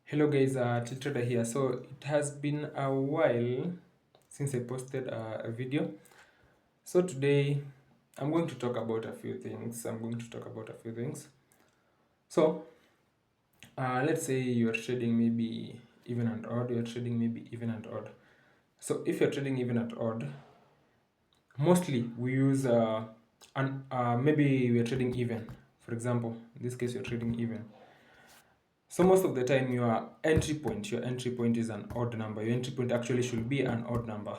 Hello guys, Tiltrada here. So it has been a while since I posted a video. So today I'm going to talk about a few things. So let's say you're trading maybe even and odd. You're trading maybe even and odd. So if you're trading even and odd, mostly we use maybe we're trading even. For example, in this case you're trading even. So most of the time your entry point is an odd number. Your entry point actually should be an odd number.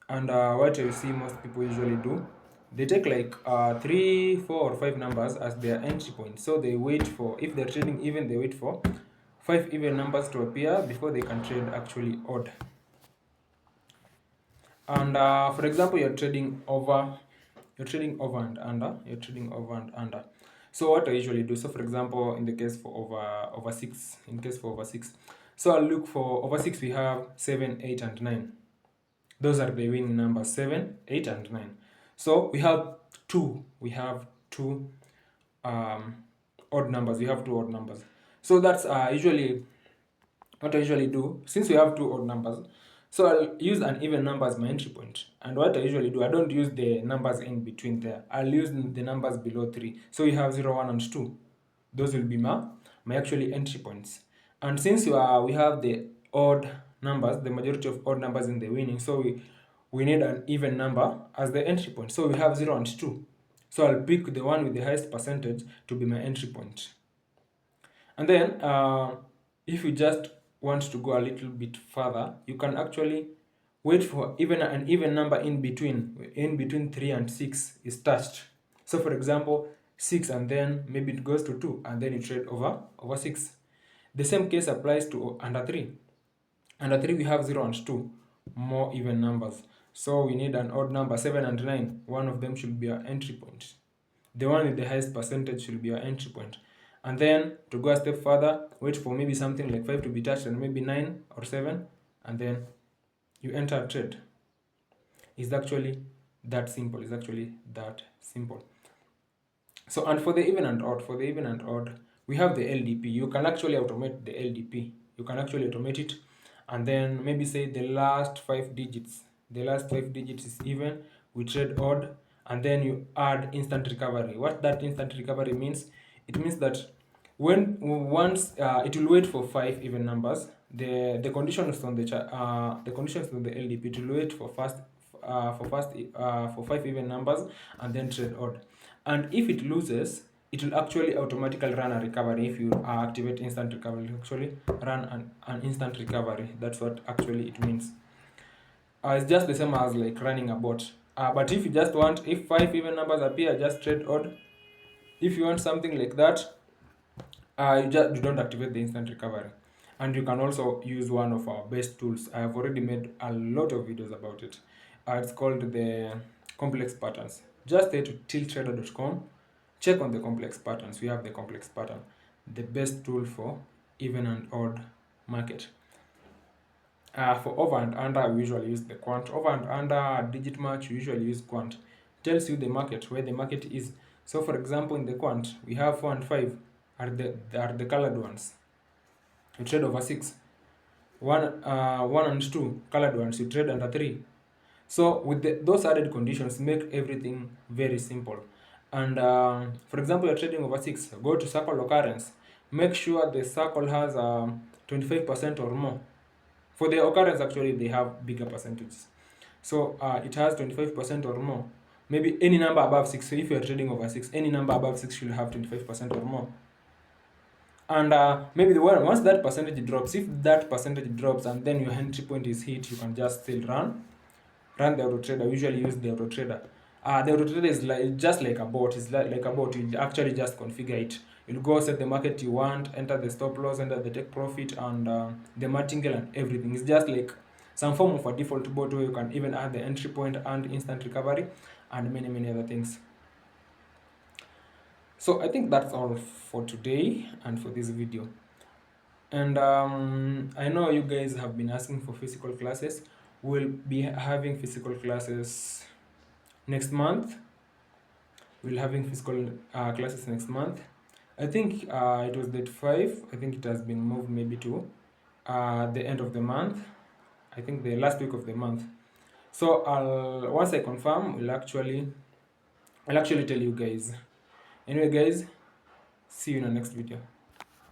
And what I see most people usually do, they take like 3, 4, or 5 numbers as their entry point. So they wait for, if they're trading even, they wait for 5 even numbers to appear before they can trade actually odd. And for example, you're trading over and under, So what I usually do, so for example, in the case for over six, so I'll look for over six. We have 7, 8, and 9. Those are the winning numbers: 7, 8, and 9. So we have two odd numbers. We have two odd numbers. So that's usually what I usually do. Since we have two odd numbers, so I'll use an even number as my entry point. And what I usually do, I don't use the numbers in between there. I'll use the numbers below 3. So we have 0, 1, and 2. Those will be my actually entry points. And since we have the odd numbers, the majority of odd numbers in the winning, so we need an even number as the entry point. So we have 0 and 2. So I'll pick the one with the highest percentage to be my entry point. And then if you just want to go a little bit further, you can actually wait for even an even number in between 3 and 6 is touched. So for example, 6, and then maybe it goes to 2, and then you trade over 6. The same case applies to under 3. Under 3 we have 0 and 2, more even numbers. So we need an odd number: 7 and 9. One of them should be our entry point. The one with the highest percentage should be our entry point. And then to go a step further, wait for maybe something like 5 to be touched, and maybe 9 or 7, and then you enter a trade. It's actually that simple. So, and for the even and odd, we have the LDP. You can actually automate the LDP. You can actually automate it, and then maybe say the last 5 digits. The last 5 digits is even. We trade odd, and then you add instant recovery. What that instant recovery means? It means that once it will wait for 5 even numbers. The conditions on the conditions on the LDP, it will wait for 5 even numbers, and then trade odd. And if it loses, it will actually automatically run a recovery. If you activate instant recovery, it will actually run an instant recovery. That's what actually it means. It's just the same as like running a bot. But if you just want, if 5 even numbers appear, just trade odd. If you want something like that, you don't activate the instant recovery. And you can also use one of our best tools. I have already made a lot of videos about it. It's called the complex patterns. Just head to tiltrader.com, check on the complex patterns. We have the complex pattern, the best tool for even and odd market. For over and under, we usually use the quant. Over and under digit match, we usually use quant. Tells you the market, where the market is. So for example, in the quant, we have 4 and 5 are the colored ones. You trade over 6. 1 and 2 colored ones, you trade under 3. So with those added conditions, make everything very simple. And for example, you're trading over 6, go to circle occurrence. Make sure the circle has 25% or more. For the occurrence, actually, they have bigger percentages. So it has 25% or more. Maybe any number above 6. So if you're trading over 6, any number above 6 should have 25% or more. And maybe once that percentage drops, if that percentage drops and then your entry point is hit, you can just still run the auto trader. We usually use the auto trader. The auto trader is just like a bot. It's like a bot. You actually just configure it. You'll go set the market you want, enter the stop loss, enter the take profit, and the martingale and everything. It's just like some form of a default bot where you can even add the entry point and instant recovery and many other things. So I think that's all for today and for this video. And I know you guys have been asking for physical classes. We'll be having physical classes next month. We'll having physical classes next month. I think it was date 5. I think it has been moved maybe to the end of the month. I think the last week of the month. So I'll once I confirm, I'll actually tell you guys. Anyway, guys, see you in the next video.